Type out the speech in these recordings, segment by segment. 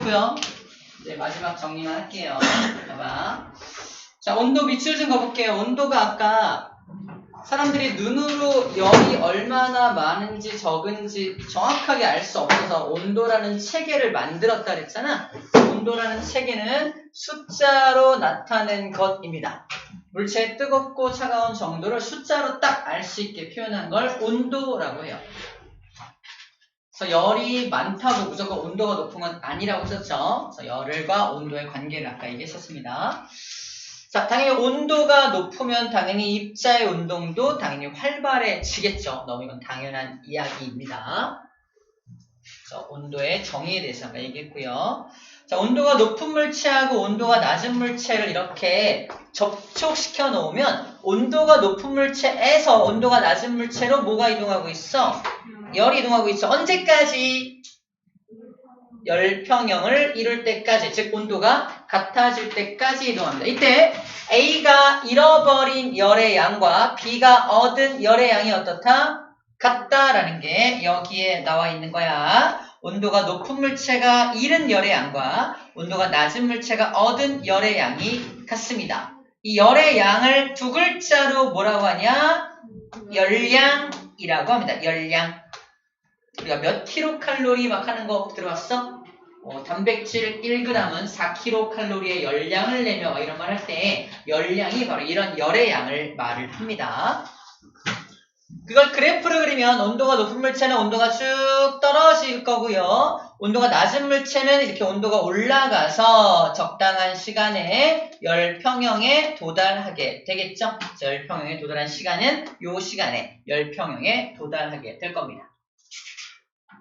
고요. 이제 마지막 정리만 할게요. 봐봐. 자, 온도 밑줄 좀 그어볼게요. 온도가 아까 사람들이 눈으로 열이 얼마나 많은지 적은지 정확하게 알 수 없어서 온도라는 체계를 만들었다 그랬잖아. 온도라는 체계는 숫자로 나타낸 것입니다. 물체의 뜨겁고 차가운 정도를 숫자로 딱 알 수 있게 표현한 걸 온도라고 해요. 그래서 열이 많다고 무조건 온도가 높은 건 아니라고 썼죠. 그래서 열과 온도의 관계를 아까 얘기했었습니다. 자, 당연히 온도가 높으면 당연히 입자의 운동도 당연히 활발해지겠죠. 너무 이건 당연한 이야기입니다. 그래서 온도의 정의에 대해서 아까 얘기했고요. 자, 온도가 높은 물체하고 온도가 낮은 물체를 이렇게 접촉시켜 놓으면 온도가 높은 물체에서 온도가 낮은 물체로 뭐가 이동하고 있어? 열이 이동하고 있어. 언제까지? 열평형을 이룰 때까지, 즉 온도가 같아질 때까지 이동합니다. 이때 A가 잃어버린 열의 양과 B가 얻은 열의 양이 어떻다? 같다라는 게 여기에 나와 있는 거야. 온도가 높은 물체가 잃은 열의 양과 온도가 낮은 물체가 얻은 열의 양이 같습니다. 이 열의 양을 두 글자로 뭐라고 하냐? 열량이라고 합니다. 열량. 우리가 몇 킬로칼로리 막 하는 거 들어봤어? 단백질 1g은 4kcal의 열량을 내며 이런 말 할 때 열량이 바로 이런 열의 양을 말을 합니다. 그걸 그래프를 그리면 온도가 높은 물체는 온도가 쭉 떨어질 거고요. 온도가 낮은 물체는 이렇게 온도가 올라가서 적당한 시간에 열평형에 도달하게 되겠죠. 열평형에 도달한 시간은 요 시간에 열평형에 도달하게 될 겁니다.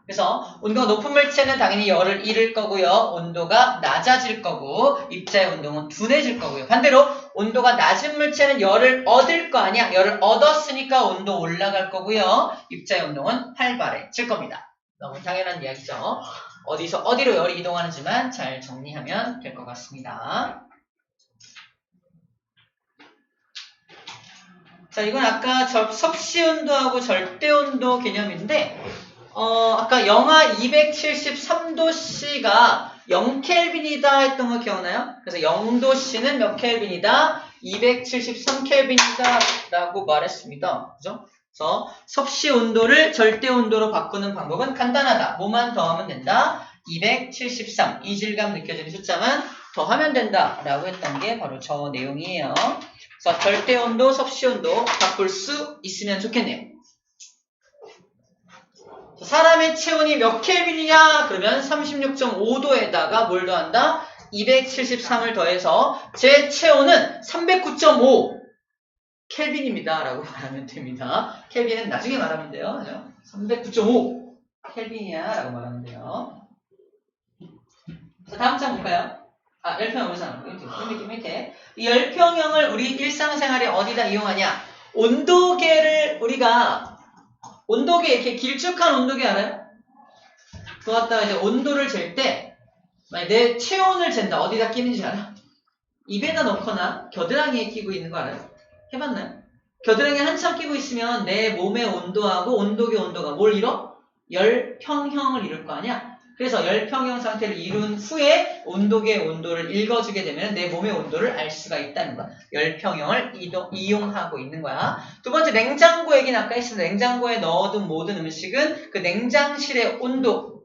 그래서 온도가 높은 물체는 당연히 열을 잃을 거고요. 온도가 낮아질 거고 입자의 운동은 둔해질 거고요. 반대로 온도가 낮은 물체는 열을 얻을 거 아니야. 열을 얻었으니까 온도 올라갈 거고요. 입자의 운동은 활발해질 겁니다. 너무 당연한 이야기죠. 어디서 어디로 열이 이동하는지만 잘 정리하면 될 것 같습니다. 자, 이건 아까 섭씨온도하고 절대온도 개념인데 아까 영하 273도씨가 0켈빈이다 했던 거 기억나요? 그래서 0도씨는 몇 켈빈이다? 273켈빈이다 라고 말했습니다. 그죠? 그래서 섭씨 온도를 절대 온도로 바꾸는 방법은 간단하다. 뭐만 더하면 된다? 273. 이질감 느껴지는 숫자만 더하면 된다 라고 했던 게 바로 저 내용이에요. 그래서 절대 온도, 섭씨 온도 바꿀 수 있으면 좋겠네요. 사람의 체온이 몇 켈빈이냐? 그러면 36.5도에다가 뭘 더한다? 273을 더해서 제 체온은 309.5 켈빈입니다. 라고 말하면 됩니다. 켈빈은 나중에 말하면 돼요. 309.5 켈빈이야. 라고 말하면 돼요. 자, 다음 장 볼까요? 열평형 우선 밑에 이 열평형을 우리 일상생활에 어디다 이용하냐? 온도계를 우리가 온도계 이렇게 길쭉한 온도계 알아요? 그거 갖다가 이제 온도를 잴 때 만약 내 체온을 잰다. 어디다 끼는지 알아? 입에다 넣거나 겨드랑이에 끼고 있는 거 알아요? 해봤나요? 겨드랑이에 한참 끼고 있으면 내 몸의 온도하고 온도계 온도가 뭘 이뤄? 열평형을 이룰 거 아니야? 그래서 열평형 상태를 이룬 후에 온도계 온도를 읽어주게 되면 내 몸의 온도를 알 수가 있다는 거야. 열평형을 이용하고 있는 거야. 두 번째 냉장고 얘기는 아까 했습니다. 냉장고에 넣어둔 모든 음식은 그 냉장실의 온도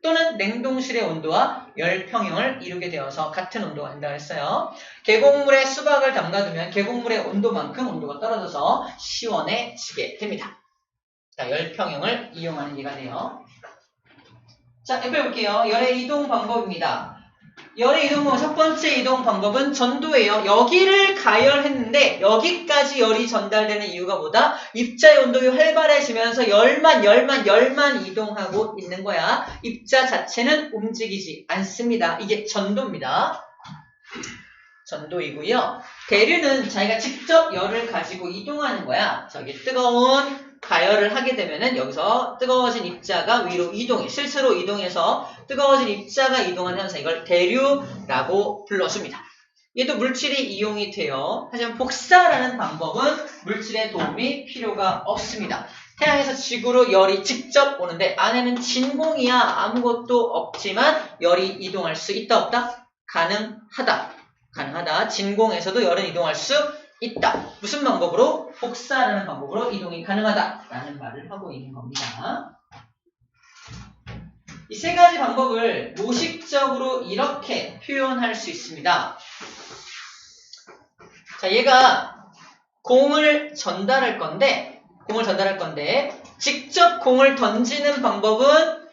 또는 냉동실의 온도와 열평형을 이루게 되어서 같은 온도가 된다고 했어요. 계곡물에 수박을 담가두면 계곡물의 온도만큼 온도가 떨어져서 시원해지게 됩니다. 자, 열평형을 이용하는 예가 돼요. 자, 옆에 볼게요. 열의 이동 방법입니다. 열의 이동 방법, 첫 번째 이동 방법은 전도예요. 여기를 가열했는데 여기까지 열이 전달되는 이유가 뭐다? 입자의 온도가 활발해지면서 열만 이동하고 있는 거야. 입자 자체는 움직이지 않습니다. 이게 전도입니다. 전도이고요. 대류는 자기가 직접 열을 가지고 이동하는 거야. 저기 뜨거운 가열을 하게 되면은 여기서 뜨거워진 입자가 위로 이동해. 스스로 이동해서 뜨거워진 입자가 이동하는 현상. 이걸 대류라고 불러줍니다. 얘도 물질이 이용이 돼요. 하지만 복사라는 방법은 물질의 도움이 필요가 없습니다. 태양에서 지구로 열이 직접 오는데 안에는 진공이야 아무것도 없지만 열이 이동할 수 있다 없다? 가능하다. 가능하다. 진공에서도 열은 이동할 수 있다. 무슨 방법으로? 복사라는 방법으로 이동이 가능하다 라는 말을 하고 있는 겁니다. 이 세 가지 방법을 모식적으로 이렇게 표현할 수 있습니다. 자, 얘가 공을 전달할 건데 직접 공을 던지는 방법은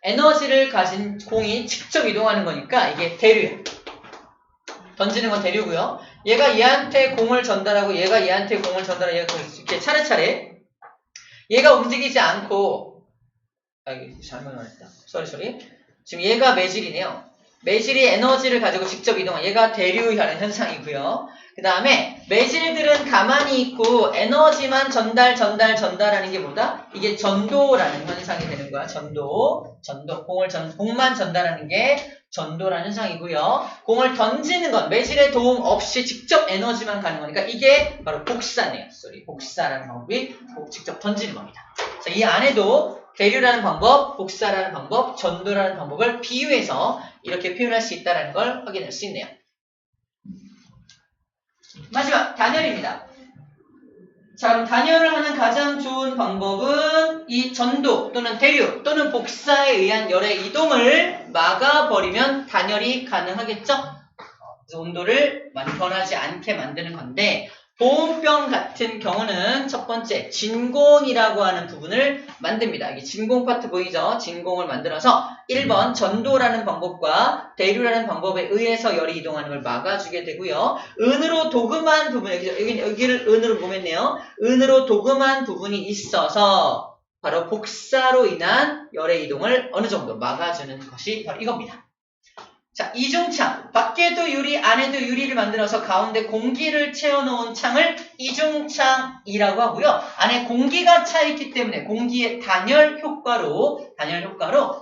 에너지를 가진 공이 직접 이동하는 거니까 이게 대류야. 던지는 건 대류고요. 얘가 얘한테 공을 전달하고 얘가 얘한테 공을 전달하고 얘가 이렇게 차례차례 얘가 움직이지 않고 이게 잘못 말했다. 쏘리. 지금 얘가 매질이네요. 매질이 에너지를 가지고 직접 이동한 얘가 대류하는 현상이고요. 그 다음에 매질들은 가만히 있고 에너지만 전달하는 게 뭐다? 이게 전도라는 현상이 되는 거야. 전도. 공만 전달하는 게 전도라는 현상이고요. 공을 던지는 건 매질의 도움 없이 직접 에너지만 가는 거니까 이게 바로 복사네요. 복사라는 방법이 직접 던지는 겁니다. 자, 이 안에도 대류라는 방법, 복사라는 방법, 전도라는 방법을 비유해서 이렇게 표현할 수 있다는 걸 확인할 수 있네요. 마지막 단열입니다. 자, 그럼 단열을 하는 가장 좋은 방법은 이 전도 또는 대류 또는 복사에 의한 열의 이동을 막아버리면 단열이 가능하겠죠? 그래서 온도를 많이 변하지 않게 만드는 건데 보온병 같은 경우는 첫 번째 진공이라고 하는 부분을 만듭니다. 이게 진공 파트 보이죠? 진공을 만들어서 1번 전도라는 방법과 대류라는 방법에 의해서 열이 이동하는 걸 막아주게 되고요. 은으로 도금한 부분, 여기를 은으로 보면요. 은으로 도금한 부분이 있어서 바로 복사로 인한 열의 이동을 어느 정도 막아주는 것이 바로 이겁니다. 자, 이중창. 밖에도 유리, 안에도 유리를 만들어서 가운데 공기를 채워놓은 창을 이중창이라고 하고요. 안에 공기가 차있기 때문에 공기의 단열 효과로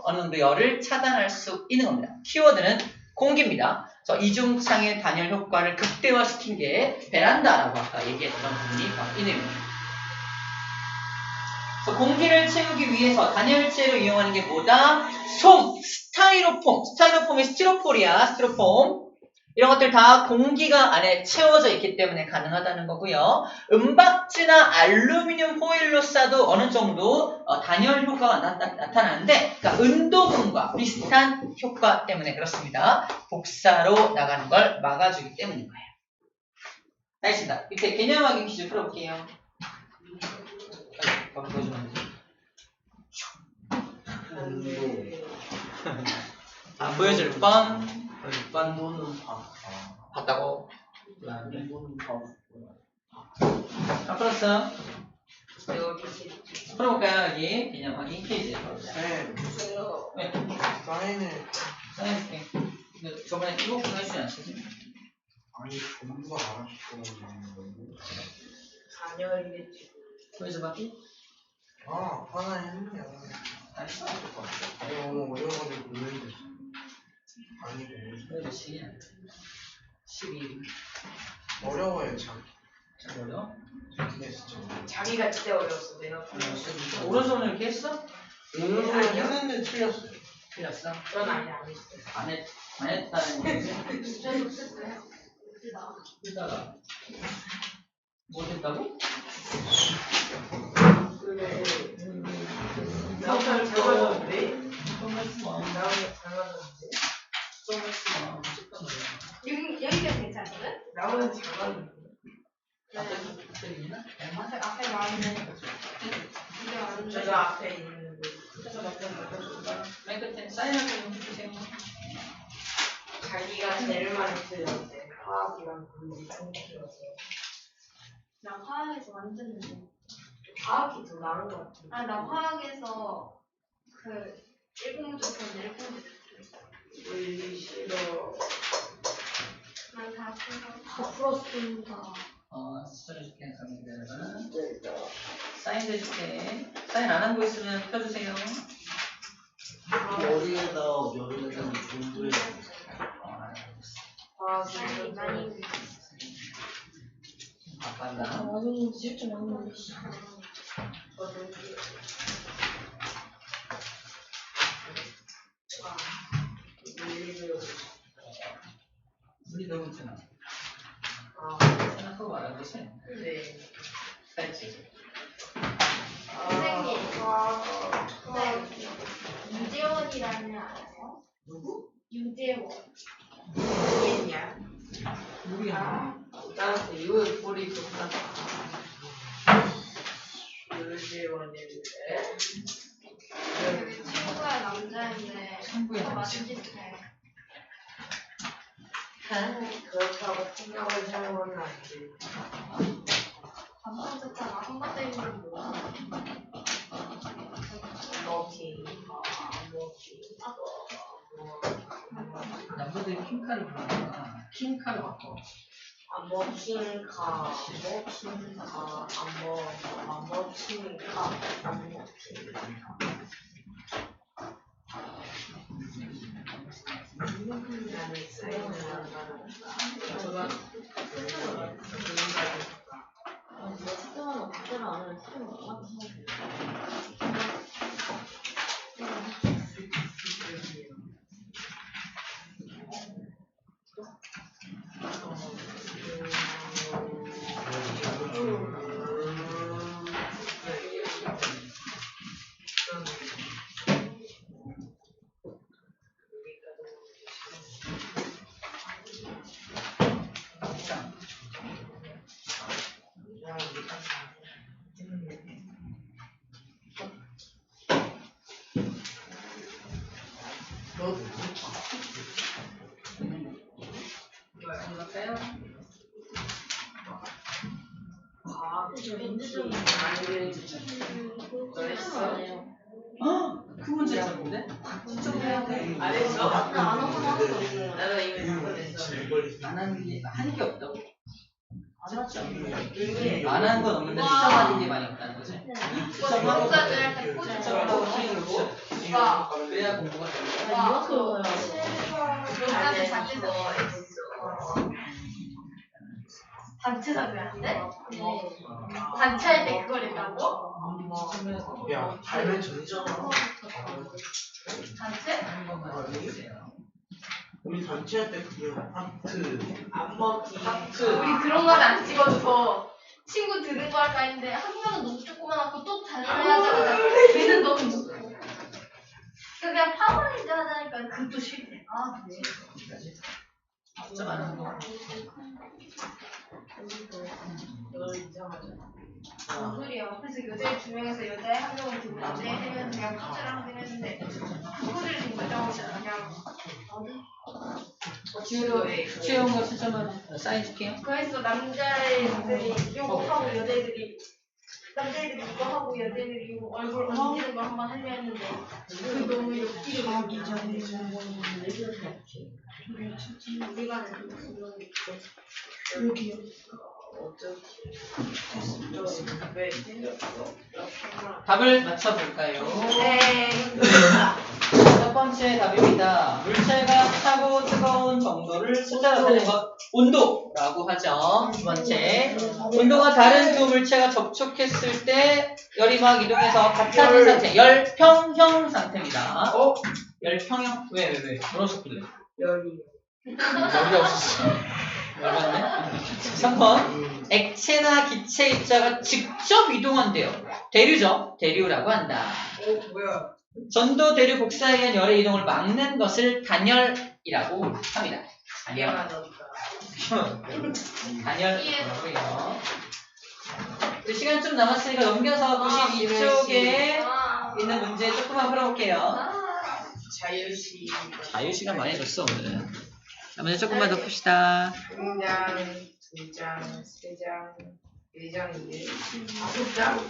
어느 정도 열을 차단할 수 있는 겁니다. 키워드는 공기입니다. 그래서 이중창의 단열 효과를 극대화시킨 게 베란다라고 아까 얘기했던 부분이 바로 이 내용입니다. 그래서 공기를 채우기 위해서 단열재로 이용하는 게 뭐다? 솜, 스타이로폼이 스티로폼 이런 것들 다 공기가 안에 채워져 있기 때문에 가능하다는 거고요. 은박지나 알루미늄 호일로 싸도 어느 정도 단열 효과가 나타나는데 그러니까 은도금과 비슷한 효과 때문에 그렇습니다. 복사로 나가는 걸 막아주기 때문인 거예요. 알겠습니다. 밑에 개념 확인 퀴즈 풀어볼게요. 안 보여줄 뻔. 일반도는 봤다고. 일반도는 안 풀었어? 풀어볼까요? 여기 개념 확인 퀴즈. 네. 네. 사인을 사인할게. 근데 저번에 이거 보내주지 않았지? 아니 전부가 알았어. 단열이겠지. 보여줘봐. 하나 했네요. 알았어. 아니 너무 어려워가지고 보는데 아니 보여주지. 12. 어려워요 참. 잘 어려워? 이게 진짜 자기가 진짜 어려웠어. 내가 오른손을 이렇게 했어? 오늘 아니요. 했는데 틀렸어요. 틀렸어? 전 아니 안 했어. 안 했다는 얘기지? 저도 썼어요. 쓰다가 못 했다고? 나오면 잘 맞았는데? 좀 했어. 나오면 잘 맞았는데? 좀 했어. 여기가 괜찮거든? 나오면 잘 맞았는데? 앞에 있나? 앞에 나오는 제가 앞에 있는 거. 맨 끝에 사인할 때 해주세요. 자기가 제일 많이 틀렸는데 화학이랑 물리 통틀었어요. 나 화학에서 완전 힘들어. 화학이 더 나은 것 같은데. 나 화학에서 그 1공조 편 1공조 물리 싫어. 난다 풀어. 풀었습니다. 수술해줄게. 기다려봐. 사인 해줄게. 사인 안 한 거 있으면 펴주세요. 머리에다 여름에다 공부해. 화학이 많이 바꾼다. 많이 진짜 많이 물이 너무 많잖아. 생각하고 말한 거지? 네. 알지? 선생님. 네. 유재원이라는 애 알아요? 누구? 유재원. 모르겠냐? 모르겠네. 나한테 이거 볼이 좋다. 유재원인데. 그 친구의 남자인데 친구의 더 남자. 맞은 짓을 해. 그렇다고 생각을 잘못 하지. 감성 좋잖아. 한번 때리면 뭐야. 먹기. 남자들이 킹카를 부르니까 킹카를 바꿔. 안 먹힌가, 먹힌가, 안 먹힌가, 안 먹힌가. 나는 사용을 안 받았다. 저가 올라가요? 그 문제 잡는데? 안 했어? 안 하고 나왔어. 나도 이미 바꿔냈어. 안 하는 게, 하는 게 없다고? 안 하지 이미 안 하는 건 없는데 와. 수정하는 게 많이 없다는 거지? 수정하고 목사들 할때 포즈 수정하고 키우고 와. 그래야 공부가 되는 거야. 와. 목사들 자체서 단체사도 안 돼? 단체 할 때 그걸 했다고? 야, 발매 전이잖아. 단체? 하는 것만 해주세요. 우리 단체할 때 그게 하트. 안 먹기. 우리 그런 거는 안 찍어줘서 친구 들은 거 할까 했는데 한 명은 너무 조그만하고 또 다른 애 하자마자 걔는 너무 무섭고 그냥 파워레인저 하자니까 그것도 싫대. 아 그래? 진짜 많은 거. 너 이상하잖아. 뭔 소리야. 그래서 여자애 2명에서 여자애 1명을 두고 남자애 3명은 그냥 포즈를 하긴 했는데 그 포즈를 지금 결정하고 그냥 채운 거 추첨을 사인줄게요. 그래서 남자애들이 이거 하고 여자애들이 남자애들이 이거 하고 여자애들이 이거 얼굴 얹는 거 한번 하려 했는데 그 너무 웃기게 하기 전에 우리가 여기요. 왜 생겼어? 답을 맞춰볼까요? 네. 첫 번째 답입니다. 물체가 차고 뜨거운 정도를 숫자로 하는 것 온도라고 하죠. 두 번째, 온도가 다른 두 물체가 접촉했을 때 열이 막 이동해서 같아진 상태, 열평형 상태입니다. 열평형? 왜? 뭐라셨길래? 열이. 열이 없었어. 열받네. 3번, 액체나 기체 입자가 직접 이동한대요. 대류죠. 대류라고 한다. 뭐야? 전도, 대류, 복사에 의한 열의 이동을 막는 것을 단열이라고 합니다. 단열. 단열이라고 해요. 이제 시간 좀 남았으니까 넘겨서 92쪽에 아. 있는 문제 조금만 풀어볼게요. 자유시. 자유시간 많이 줬어, 오늘. 자, 문제 조금만 더 풉시다. 1장, 2장, 3장, 4장인데 5장?